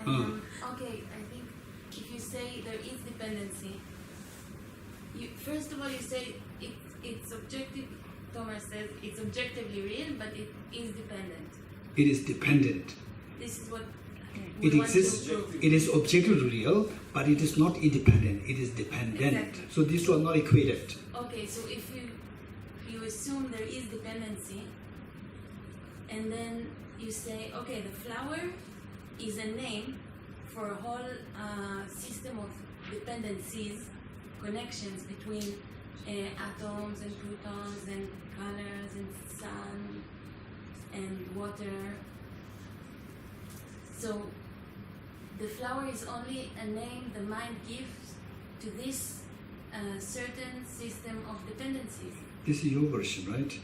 Okay, I think if you say there is dependency, first of all you say it's objective. Thomas says it's objectively real, but it is dependent. It is dependent. This is what It exists. It is objectively real, but it is not independent. It is dependent. Exactly. So these two are not equated. Okay, so if you assume there is dependency, and then you say, okay, the flower is a name for a whole system of dependencies, connections between atoms and protons and colors and sun and water. So the flower is only a name the mind gives to this certain system of dependencies. This is your version, right?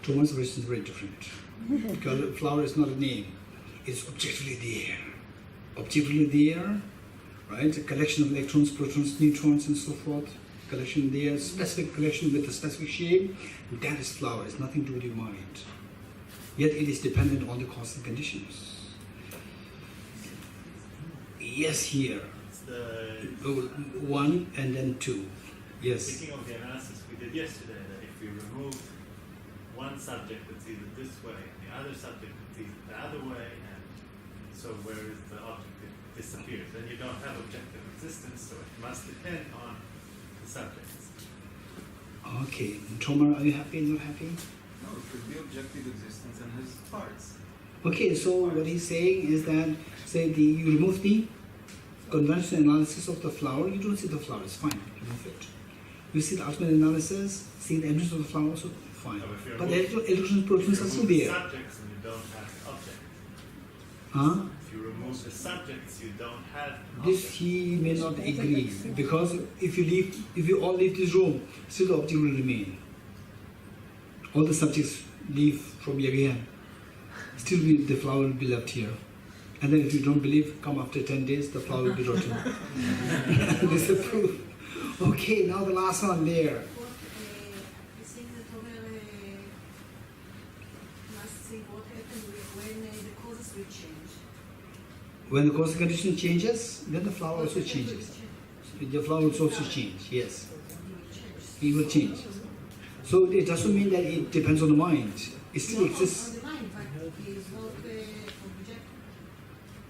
Thomas' version is very different. Because the flower is not a name. It's objectively there. Objectively there, right? A collection of electrons, protons, neutrons, and so forth. Collection there, specific collection with a specific shape. And that is flower. It's nothing to do with your mind. Yet it is dependent on the cause and conditions. Yes, here. It's the one and then two. Yes. Speaking of the analysis we did yesterday, that if we remove one subject that's either this way and the other subject that's either the other way, and so where is the object that disappears? Then you don't have objective existence, so it must depend on the subjects. Okay. Tomar, are you happy? Not happy? No, it could be objective existence and has parts. Okay, so what he's saying is that, say, you remove the conventional analysis of the flower, you don't see the flower, it's fine, remove it. You see the ultimate analysis, see the entrance of the flower, also fine. So if you But remove- the electrons and protons are still remove the there. subjects and you don't have the object. Huh? If you remove the subjects, you don't have This object. he may not agree, because if you all leave this room, still the object will remain. All the subjects leave from Yagyan, still the flower will be left here. And then if you don't believe, come after 10 days, the flower will be rotten. This is the proof. Okay, now the last one there. I think that Tomer must say what happened when the causes will change. When the cause and condition changes, then the flower also changes. The flower will also change, yes. It will change. So it doesn't mean that it depends on the mind. It still Not exists. on the mind, but he is not objective.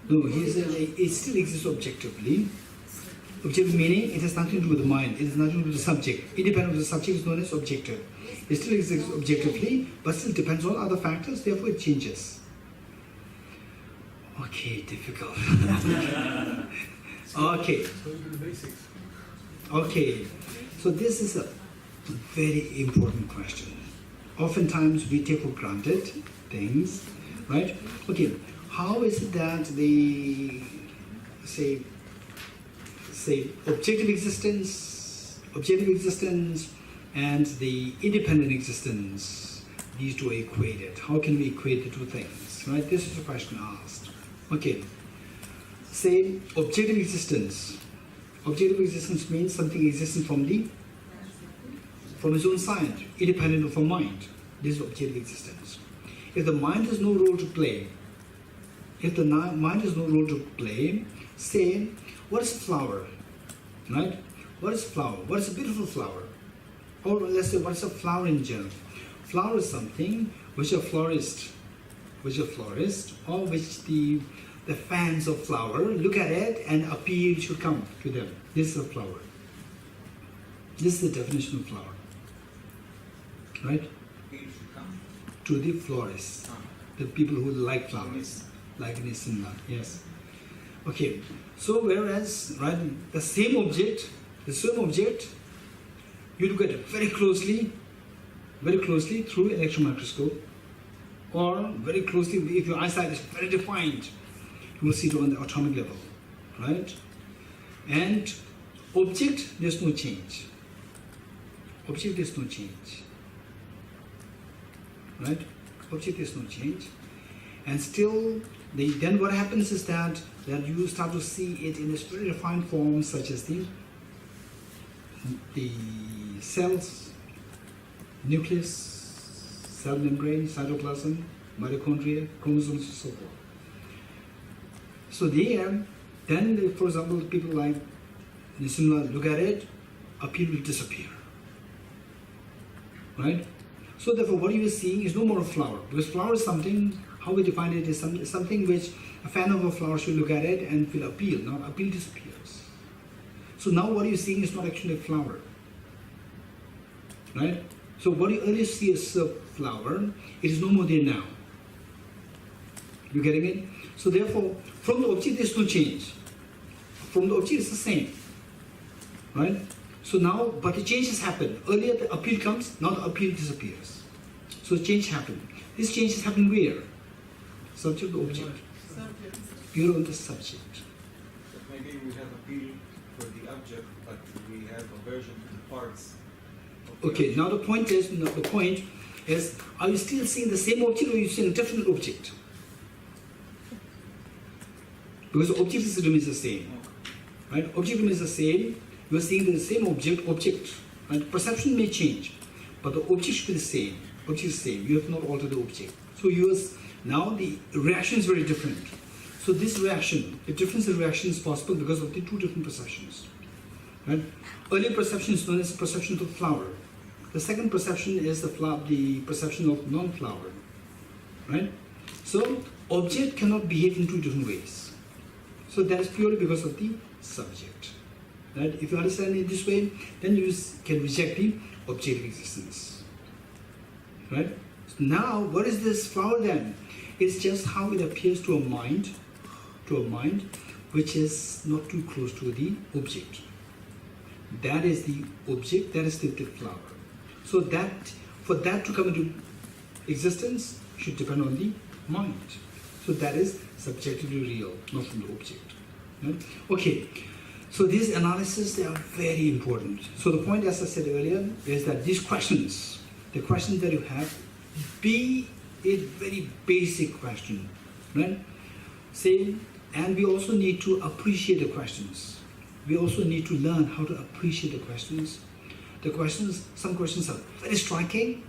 No, it still exists objectively. Objective meaning it has nothing to do with the mind, it has nothing to do with the subject. Independent of the subject is known as objective. It still exists objectively, but still depends on other factors, therefore it changes. Okay, difficult. Okay. Okay, so this is a very important question. Oftentimes we take for granted things, right? Okay, how is it that the say objective existence and the independent existence, these two are equated? How can we equate the two things, right? This is a question asked. Okay, say objective existence. Objective existence means something existing from its own side, independent of a mind. This is objective existence. If the mind has no role to play, say, what is flower? Right? What is flower? What is a beautiful flower? Or let's say, what is a flower in general? Flower is something which a florist, or which the fans of flower look at it and appeal should come to them. This is a flower. This is the definition of flower. Right? To the florists, the people who like flowers, like in Islam, yes. Okay, so whereas, right, the same object, you look at it very closely through electron microscope, or very closely, if your eyesight is very defined, you will see it on the atomic level, right? And object, there's no change. Right? Object is no change. And still, then what happens is that you start to see it in this very refined form, such as the cells, nucleus, cell membrane, cytoplasm, mitochondria, chromosomes, and so forth. So there, then for example, people like Nisima look at it, appeal will disappear. Right? So therefore what you are seeing is no more a flower. Because flower is something, how we define it is something which a fan of a flower should look at it and feel appeal. Now appeal disappears. So now what you're seeing is not actually a flower. Right? So what you earlier see as a flower, it is no more there now. You getting it? So therefore, from the object there's no change. From the object it's the same. Right? So now, but the change has happened. Earlier the appeal comes, now the appeal disappears. So change happened. This change is happening where? Subject to object. Pure on the subject. But maybe we have appeal for the object, but we have aversion to the parts. of the Okay, object. now the point is, are you still seeing the same object or are you seeing a different object? Because the object remains the same. Right? Object remains the same. You are seeing the same object. Right? Perception may change, but the object should be the same. Object is the same. You have not altered the object. So now the reaction is very different. So this reaction, the difference in reaction is possible because of the two different perceptions. Right? Earlier perception is known as the perception of the flower. The second perception is the perception of non-flower. Right? So object cannot behave in two different ways. So that is purely because of the subject. Right? If you understand it this way, then you can reject the objective existence. Right? So now, what is this flower then? It's just how it appears to a mind which is not too close to the object. That is the object, that is the flower. So that, for that to come into existence, should depend on the mind. So that is subjectively real, not from the object. Right? Okay, so these analyses, they are very important. So the point, as I said earlier, is that these questions, the questions that you have, be a very basic question, right? Say, and we also need to appreciate the questions. We also need to learn how to appreciate the questions. The questions, some questions are very striking,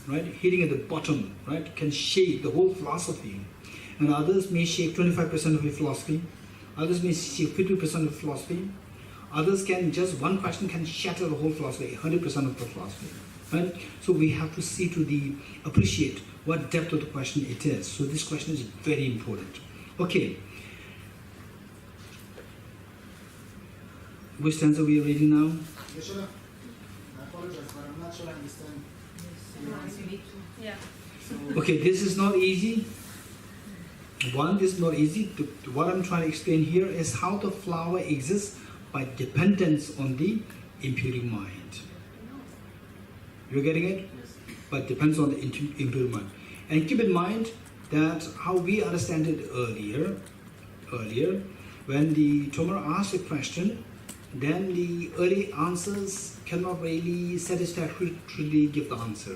right? Hitting at the bottom, right? Can shape the whole philosophy. And others may shape 25% of your philosophy. Others may shape 50% of philosophy. Others can, just one question can shatter the whole philosophy, 100% of the philosophy. Right? So we have to see to appreciate what depth of the question it is. So this question is very important. Okay. Which stanza we are reading now? Geshe, I apologize, but I'm not sure I understand. Yeah. Okay, this is not easy. One, this is not easy. What I'm trying to explain here is how the flower exists by dependence on the impure mind. You're getting it? Yes. But depends on the impure mind. And keep in mind that how we understand it earlier, when the Tomar asked a question, then the early answers cannot really satisfactorily give the answer.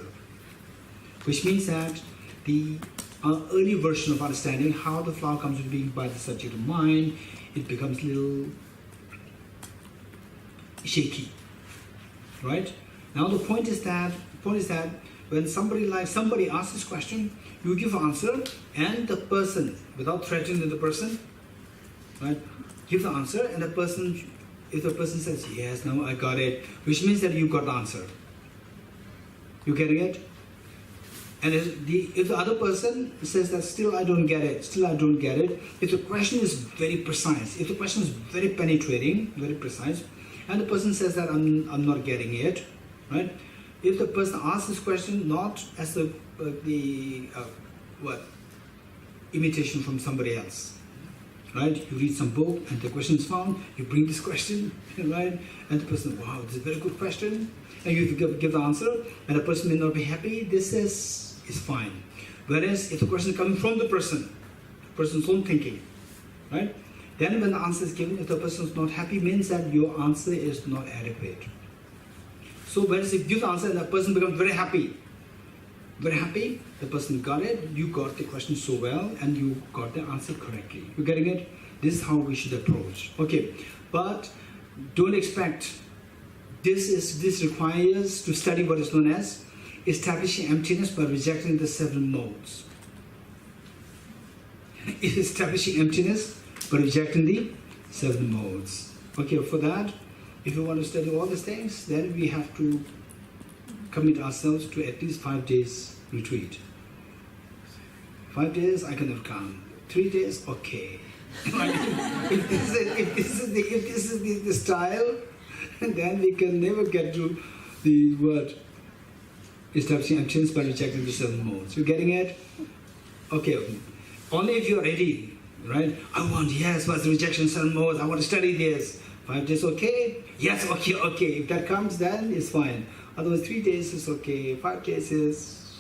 Which means that the early version of understanding how the flower comes into being by the subject of mind, it becomes a little shaky. Right? Now the point is that when somebody asks this question, you give an answer, and the person, without threatening the person, right, give the answer, and if the person says, yes, now I got it, which means that you got the answer. You getting it? And if the other person says that still I don't get it, if the question is very precise, if the question is very penetrating, very precise, and the person says that I'm not getting it, right? If the person asks this question not as imitation from somebody else, right? You read some book and the question is found, you bring this question, right? And the person, wow, this is a very good question, and you give the answer, and the person may not be happy. This is fine. Whereas if the question is coming from the person's own thinking, right? Then when the answer is given, if the person is not happy, means that your answer is not adequate. So whereas if you give the answer and the person becomes very happy, the person got it, you got the question so well, and you got the answer correctly. You getting it? This is how we should approach. Okay, but don't expect, this requires to study what is known as establishing emptiness by rejecting the seven modes. is establishing emptiness but rejecting the 7 modes. Okay, for that, if we want to study all these things, then we have to commit ourselves to at least 5 days retreat. 5 days, I cannot count. 3 days, okay. if this is the style, then we can never get to the word establishing emptiness by rejecting the 7 modes. You getting it? Okay. Only if you're ready, right? I want, yes, what's the rejection 7 modes? I want to study this. 5 days, okay? Yes, okay. If that comes, then it's fine. Otherwise, 3 days is okay. 5 days is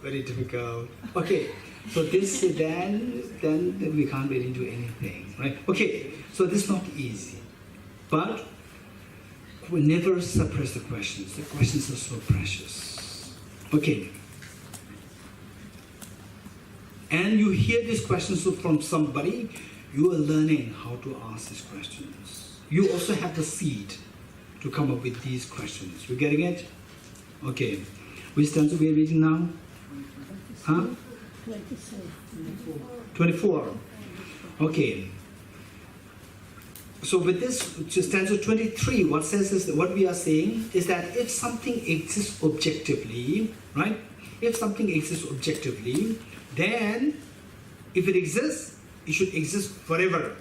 very difficult. Okay. So this, then we can't really do anything, right? Okay. So this is not easy, but we never suppress the questions. The questions are so precious. Okay. And you hear these questions from somebody, you are learning how to ask these questions. You also have the seed to come up with these questions. You getting it? Okay. Which stanza we are reading now? Huh? 24. Okay. So with this stanza 23, what says is that what we are saying is that if something exists objectively, right? If something exists objectively, then if it exists, it should exist forever.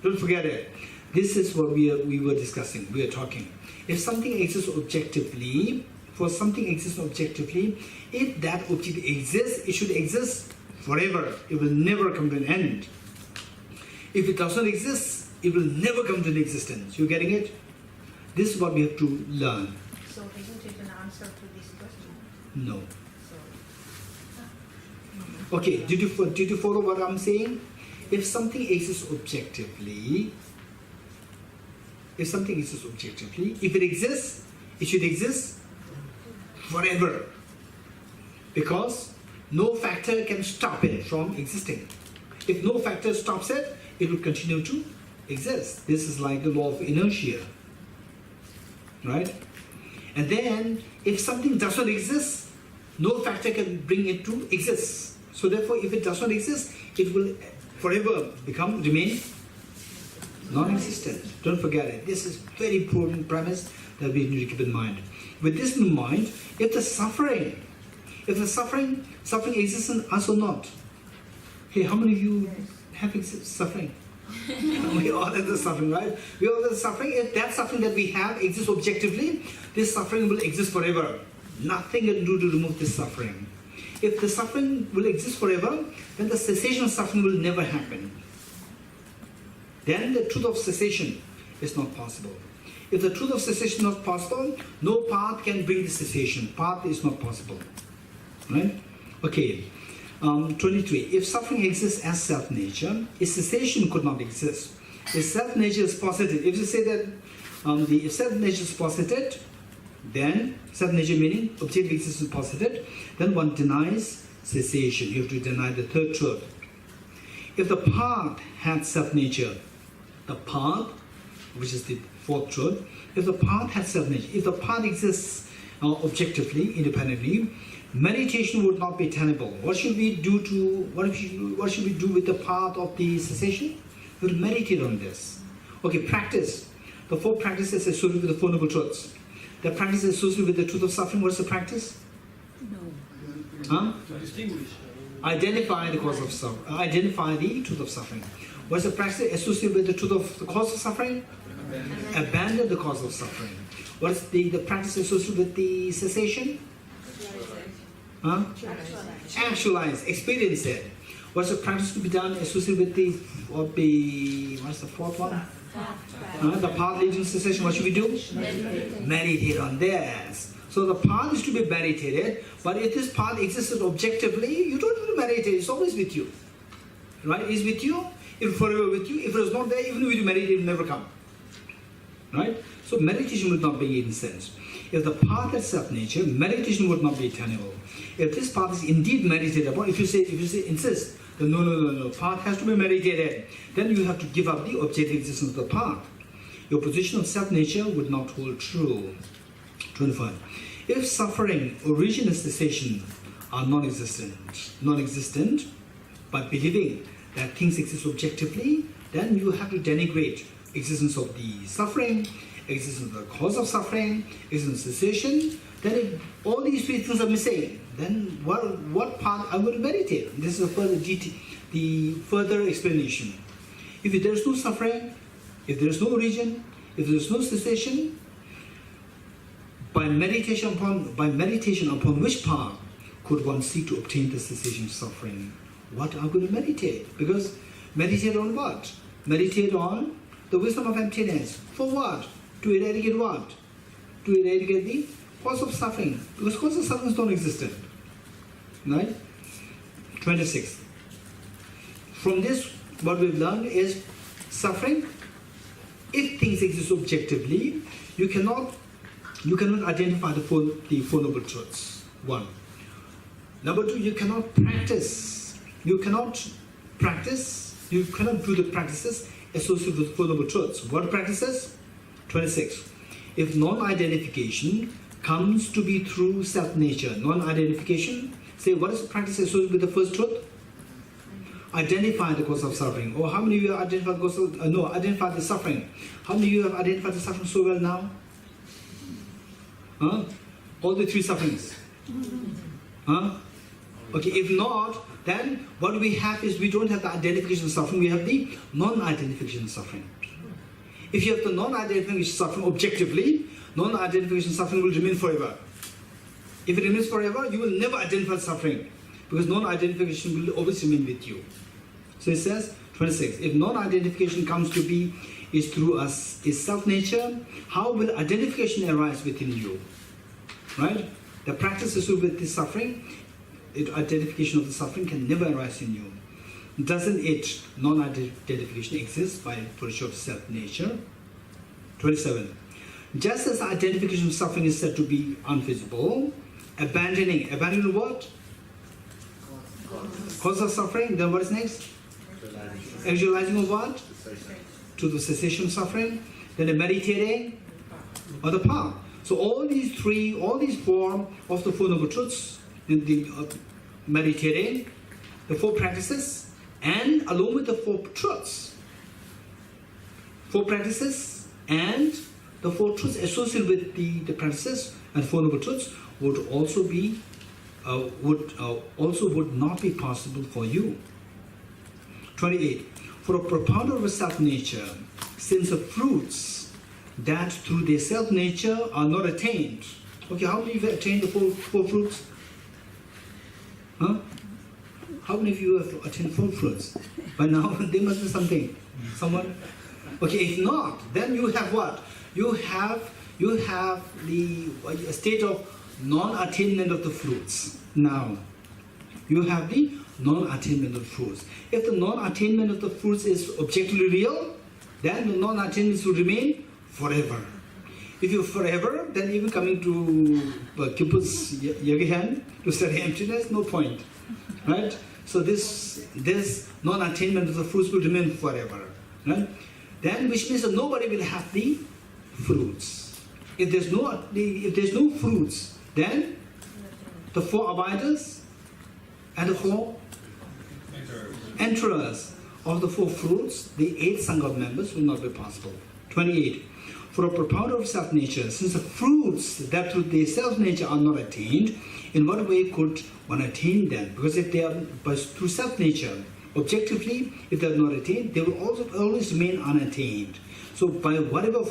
Don't forget it. This is what we were discussing, we are talking. If something exists objectively, for something exists objectively, if that object exists, it should exist forever. It will never come to an end. If it does not exist, it will never come to an existence. You getting it? This is what we have to learn. So isn't it an answer to this question? No. So, Okay, did you follow what I'm saying? If something exists objectively, if it exists, it should exist forever. Because no factor can stop it from existing. If no factor stops it, it will continue to exist. This is like the law of inertia. Right? And then, if something does not exist, no factor can bring it to exist. So therefore, if it does not exist, it will forever remain non-existent. Don't forget it. This is very important premise that we need to keep in mind. With this in mind, if the suffering exists in us or not. Hey, how many of you have suffering? We all have the suffering, right? We all have the suffering. If that suffering that we have exists objectively, this suffering will exist forever. Nothing can do to remove this suffering. If the suffering will exist forever, then the cessation of suffering will never happen. Then the truth of cessation is not possible. If the truth of cessation is not possible, no path can bring the cessation. Path is not possible. Right? Okay. 23. If suffering exists as self-nature, its cessation could not exist. If self-nature is posited, if you say that if self-nature is posited, then self-nature meaning objective existence is posited, then one denies cessation. You have to deny the third truth. If the path had self-nature, the path, which is the fourth truth, if the path had self-nature, if the path exists objectively, independently, meditation would not be tenable. What should we do what should we do with the path of the cessation? We'll meditate on this. Okay, practice. The 4 practices associated with the 4 noble truths. The practice associated with the truth of suffering. What is the practice? no. Huh? To distinguish. Identify the cause of suffering. Identify the truth of suffering. What is the practice associated with the truth of the cause of suffering? Abandon the cause of suffering. What is the practice associated with the cessation? Huh? Actualize, experience it. What's the practice to be done associated with what's the fourth one? The path leading to cessation. What should we do? Meditate on this. So the path is to be meditated, but if this path existed objectively, you don't need to meditate. It's always with you. Right? It's with you. It's forever with you. If it was not there, even if you meditate, it will never come. Right? So meditation would not make any sense. If the path is self-nature, meditation would not be tenable. If this path is indeed meditated upon, if you insist that no, path has to be meditated, then you have to give up the objective existence of the path. Your position of self-nature would not hold true. 25. If suffering, origin and cessation are non-existent, by believing that things exist objectively, then you have to denigrate existence of the suffering, existence of the cause of suffering, existence of cessation. Then if all these three things are missing, then what path I will meditate? This is the further explanation. If there is no suffering, if there is no origin, if there is no cessation, by meditation upon which path could one seek to obtain the cessation of suffering? What are going to meditate? Because meditate on what? Meditate on the wisdom of emptiness. For what? To eradicate what? To eradicate the cause of suffering. Because cause of suffering is non-existent. Right? 26. From this, what we've learned is suffering. If things exist objectively, you cannot identify the Four Noble Truths. 1. Number 2, you cannot practice. You cannot do the practices associated with Four Noble Truths. What practices? 26. If non-identification comes to be through self-nature, non-identification, say what is the practice associated with the first truth? Identify the cause of suffering. Or how many of you have identified the cause of, identified the suffering? How many of you have identified the suffering so well now? Huh? All the three sufferings. Huh? Okay, if not, then what we have is we don't have the identification of suffering, we have the non-identification of suffering. If you have the non-identification of suffering objectively, non-identification of suffering will remain forever. If it remains forever, you will never identify suffering, because non-identification will always remain with you. So it says, 26, if non-identification comes to be is through us, is self-nature, how will identification arise within you? Right? The practice is with the suffering, identification of the suffering can never arise in you. Doesn't it, non-identification, exist by virtue of self-nature? 27. Just as identification of suffering is said to be unfeasible, abandoning what? Cause of suffering, then what is next? Actualizing of what? To the cessation of suffering, then the meditating or the path. So all these four of the Four Noble Truths, the meditating, the four practices, and along with the four truths, four practices and the four truths associated with the practices and Four Noble Truths would also be would not be possible for you. 28. For a propounder of a self-nature, since the fruits that through their self-nature are not attained. Okay, how many of you have attained the four fruits? Huh? How many of you have attained four fruits? By now, there must be something. Someone? Okay, if not, then you have what? You have the state of non-attainment of the fruits. Now, you have the non-attainment of fruits. If the non-attainment of the fruits is objectively real, then the non-attainment will remain forever. If you're forever, then even coming to Kippur's Yagahan to study emptiness, no point. Right? So this non-attainment of the fruits will remain forever. Right? Then, which means that nobody will have the fruits. If there's no fruits, then the four abiders and the four enterers of the four fruits, the 8 Sangha members will not be possible. 28. For a propounder of self-nature, since the fruits that through their self-nature are not attained, in what way could one attain them? Because if they are through self-nature, objectively, if they are not attained, they will also always remain unattained. So by whatever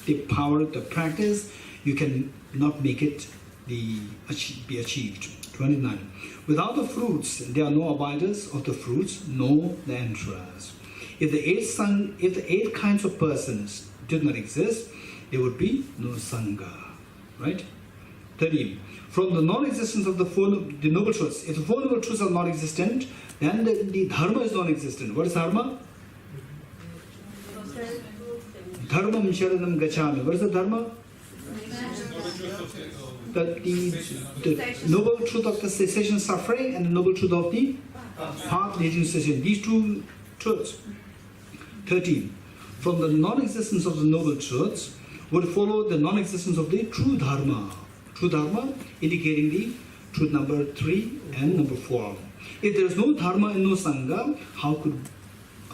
the power, the practice, you can not make it be achieved. 29. Without the fruits, there are no abiders of the fruits, nor the enterers. If the 8 kinds of persons did not exist, there would be no Sangha. Right? 30. From the non-existence of the Noble Truths, if the Four Noble Truths are non-existent, then the Dharma is non-existent. What is Dharma? Dharmam Sharanam Gacchami. What is the Dharma? The Noble Truth of the cessation suffering and the Noble Truth of the path leading to cessation. These two truths. 13. From the non-existence of the Noble Truths would follow the non-existence of the true Dharma. True Dharma indicating the truth number 3 and number 4. If there is no dharma and no sangha, how could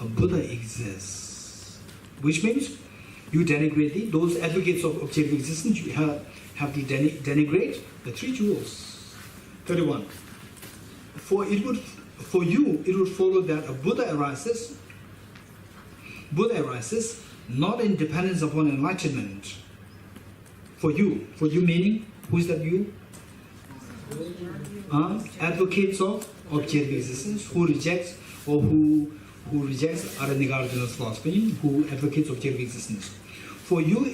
a Buddha exist? Which means you denigrate those advocates of objective existence, you have to denigrate the three jewels. 31. For you, it would follow that a Buddha arises not in dependence upon enlightenment. For you meaning, who is that you? Advocates of objective existence, who rejects or who rejects Aranigarjuna's philosophy, who advocates objective existence. For you,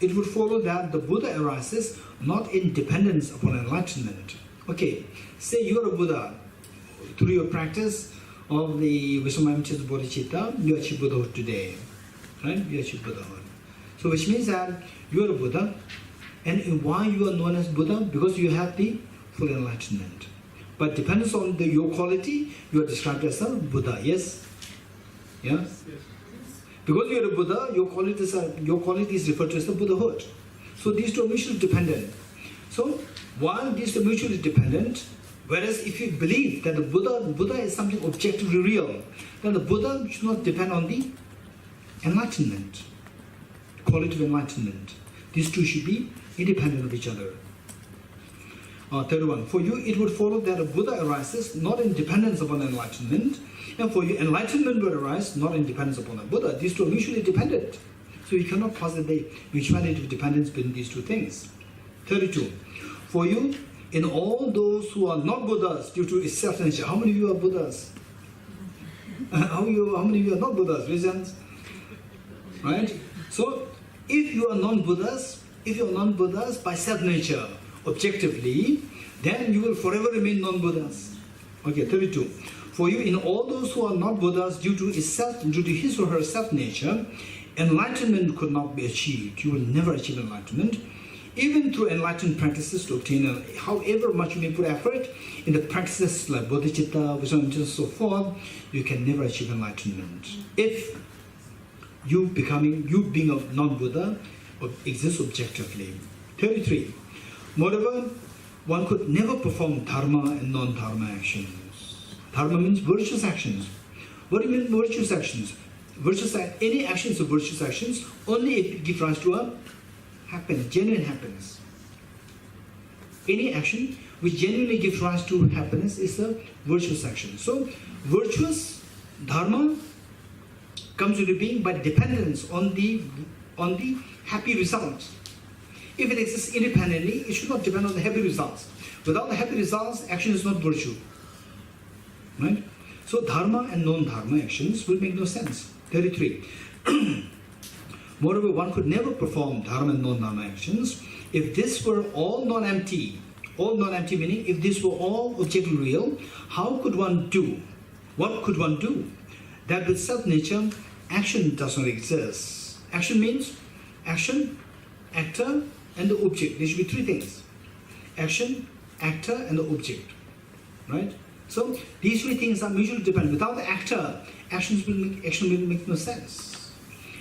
it would follow that the Buddha arises not in dependence upon enlightenment. Okay, say you are a Buddha. Through your practice of the Vishwamayamchita Bodhicitta, you achieve Buddhahood today. Right? You achieve Buddhahood. So which means that you are a Buddha. And why you are known as Buddha? Because you have the full enlightenment. But depends on your quality, you are described as a Buddha. Yes? Yeah? Yes. Because you are a Buddha, your quality is referred to as the Buddhahood. So these two are mutually dependent. So while these two are mutually dependent, whereas if you believe that the Buddha is something objectively real, then the Buddha should not depend on the enlightenment, quality of enlightenment. These two should be independent of each other. 31. For you, it would follow that a Buddha arises not in dependence upon enlightenment, and for you, enlightenment would arise not in dependence upon a Buddha. These two are mutually dependent. So you cannot posit the mutuality of dependence between these two things. 32. For you, in all those who are not Buddhas due to its self-nature, how many of you are Buddhas? How many of you are not Buddhas? Raise your hands. Right? So, if you are non-Buddhas by self-nature, objectively, then you will forever remain non-Buddhas. Okay, 32. For you, in all those who are not Buddhas due to his or her self-nature, enlightenment could not be achieved. You will never achieve enlightenment. Even through enlightened practices to obtain, however much you may put effort in the practices like bodhicitta, Vishwamayamcita, and so forth, you can never achieve enlightenment. If you being a non-Buddha exists objectively. 33. Moreover, one could never perform dharma and non-dharma actions. Dharma means virtuous actions. What do you mean virtuous actions? Any actions are virtuous actions only if it gives rise to a happiness, genuine happiness. Any action which genuinely gives rise to happiness is a virtuous action. So, virtuous dharma comes into being by dependence on the happy results. If it exists independently, it should not depend on the happy results. Without the happy results, action is not virtue. Right? So, dharma and non-dharma actions will make no sense. 33. Moreover, one could never perform dharma and non-dharma actions if this were all non-empty. All non-empty meaning, if this were all objectively real, how could one do? What could one do? That with self-nature, action does not exist. Action means action, actor, and the object. There should be three things. Action, actor, and the object. Right? So, these three things are mutually dependent. Without the actor, action will make no sense.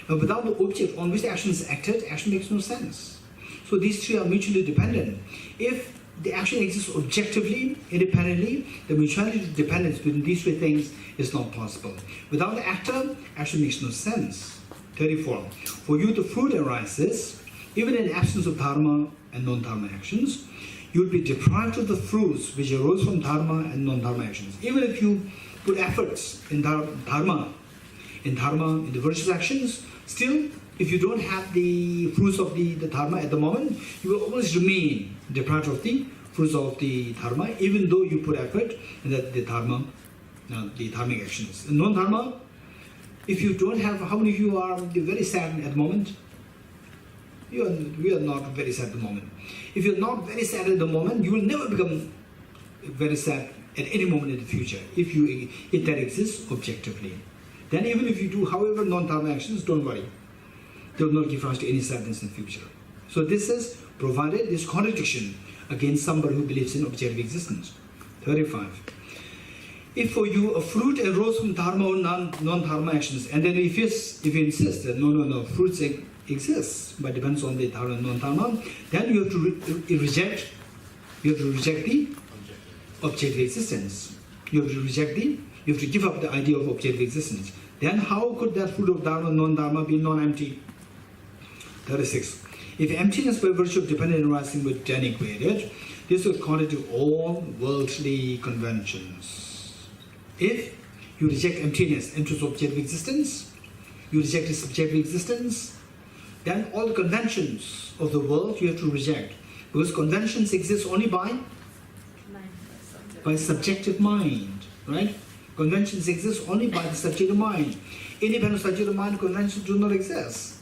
But without the object on which the action is acted, action makes no sense. So these three are mutually dependent. If the action exists objectively, independently, the mutuality of dependence between these three things is not possible. Without the actor, action makes no sense. 34. For you, the fruit arises, even in absence of dharma and non-dharma actions, you will be deprived of the fruits which arose from dharma and non-dharma actions. Even if you put efforts in dharma, in the virtuous actions, still, if you don't have the fruits of the dharma at the moment, you will always remain deprived of the fruits of the dharma, even though you put effort in the dharma, the dharmic actions. In non-dharma, if you don't have, how many of you are very sad at the moment? We are not very sad at the moment. If you're not very sad at the moment, you will never become very sad at any moment in the future, if that exists objectively. Then even if you do however non-dharma actions, don't worry. They will not give rise to any sadness in the future. So this is provided this contradiction against somebody who believes in objective existence. 35. If for you a fruit arose from dharma or non-dharma actions, and then if you insist that no, fruits exist but depends on the dharma and non-dharma, then you have to reject the objective existence. You have to reject you have to give up the idea of objective existence. Then how could that fruit of Dharma, non-Dharma be non-empty? 36. If emptiness by virtue of dependent arising were denigrated, this would contradict all worldly conventions. If you reject emptiness, emptiness of objective existence, you reject its subjective existence, then all the conventions of the world you have to reject. Because conventions exist only by subjective mind, right? Conventions exist only by the subjective mind. Independent subjective mind, conventions do not exist,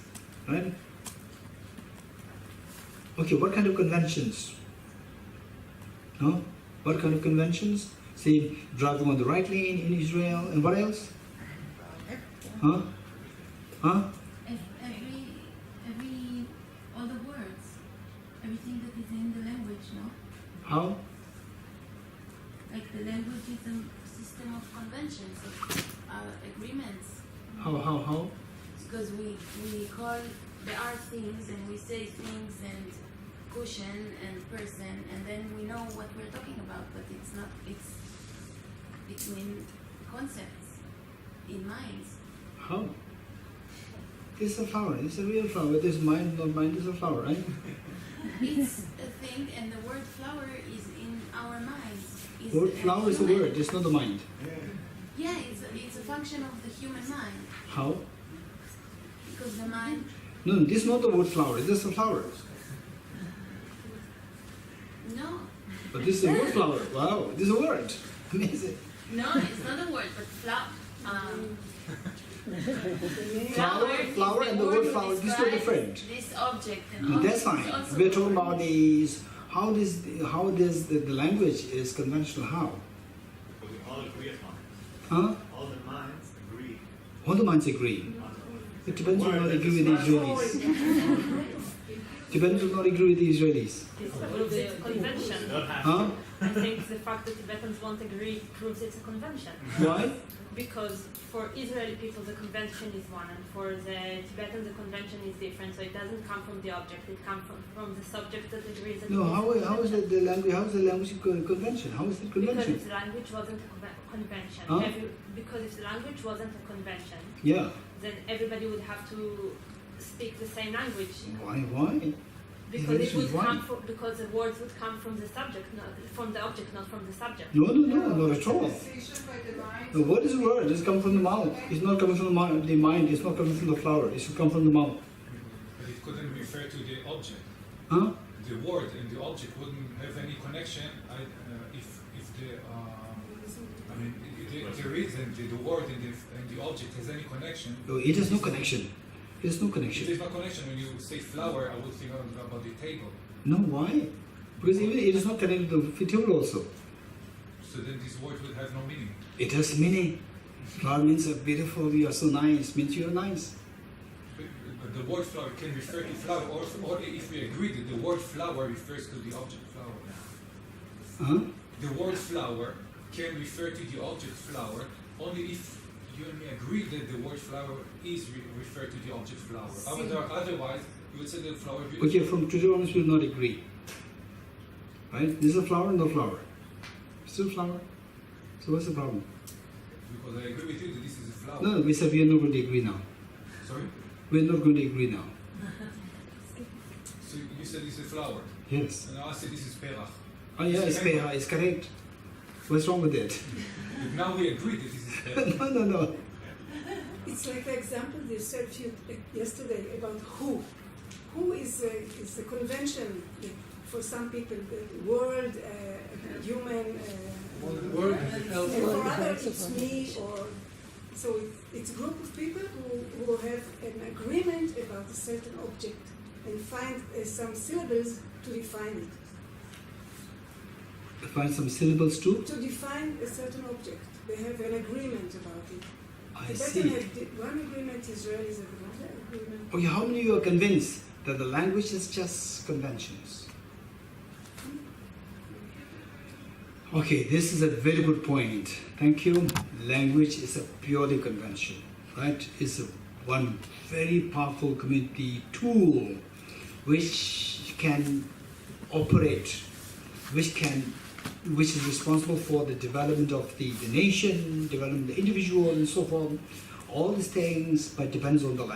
right? Okay, what kind of conventions? No? What kind of conventions? Say, driving on the right lane in Israel, and what else? Huh? Huh? All the words, everything that is in the language, no? How? Like the language is a system of conventions, of agreements. How? Because we call, there are things and we say things and cushion and person, and then we know what we're talking about, but it's not, it's between concepts in minds. How? This is a flower, this is a real flower. This is mind, not mind, this is a flower, right? It's a thing, and the word flower is in our minds. The word flower is a word, it's not the mind. Yeah, it's a function of the human mind. How? Because the mind, No, this is not the word flower, this is a flower. no. But this is a word flower. Wow, this is a word. Amazing. No, it's not a word, but Flower and the word flower, these two are different. This object and That's object is fine. also We're talking word. about these. How does the language is conventional? How? But we all agree upon it. Huh? All the minds agree All the minds agree. on The Tibetans will word not that agree with the describes Israelis. Tibetans will not agree with the Israelis. This proves it's a it. convention. You don't have Huh? I think the fact that Tibetans won't agree proves it's a convention. Why? Because for Israeli people the convention is one, and for the Tibetans the convention is different. So it doesn't come from the object; it comes from the subject that agrees. That No. it is How is it the language? How is the language convention? How is it Because convention? if the language wasn't a convention, Huh? because if the language wasn't a convention, Yeah. then everybody would have to speak the same language. Why? Because it would Why? come from, because the words would come from the subject, not from the object, not from the subject. No, not at all. The word is a word. It's come from the mouth. It's not coming from the mind. It's not coming from the flower. It should come from the mouth. But it couldn't refer to the object. Huh? The word and the object wouldn't have any connection if the the reason the word and the object has any connection. No, it has no connection. It has no If connection. there's no connection, when you say flower, I would think about the table. No, why? Because even it is not connected to the table also. So then this word would have no meaning. It has meaning. Flower means beautiful. You are so nice. Means you are nice. But the word flower can refer to flower, or if we agree that the word flower refers to the object flower. Huh? The word flower can refer to the object flower only if you and me agree that the word flower is referred to the object flower. Otherwise, you would say the flower. Okay, from today onwards we will not agree. Right? This is a flower, no flower. Still flower. So what's the problem? Because I agree with you that this is a flower. No, we said we are not going to agree now. Sorry? We are not going to agree now. So you said it's a flower. Yes. And I said this is perach. Oh yeah, it's peha. It's correct. What's wrong with it? But now we agree that this is perach. No. It's like the example you said yesterday about who. Who is a convention for some people, the world, human, and for others it's me, or so it's a group of people who have an agreement about a certain object and find some syllables to define it. Find some syllables too. To define a certain object, they have an agreement about it. I Tibetans see. have one agreement, Israelis have another agreement. Okay, how many of you are convinced that the language is just conventions? Okay, this is a very good point. Thank you. Language is a purely convention, right? It's one very powerful community tool which can operate, which can which is responsible for the development of the nation, development of the individual, and so forth. All these things, but depends on the language.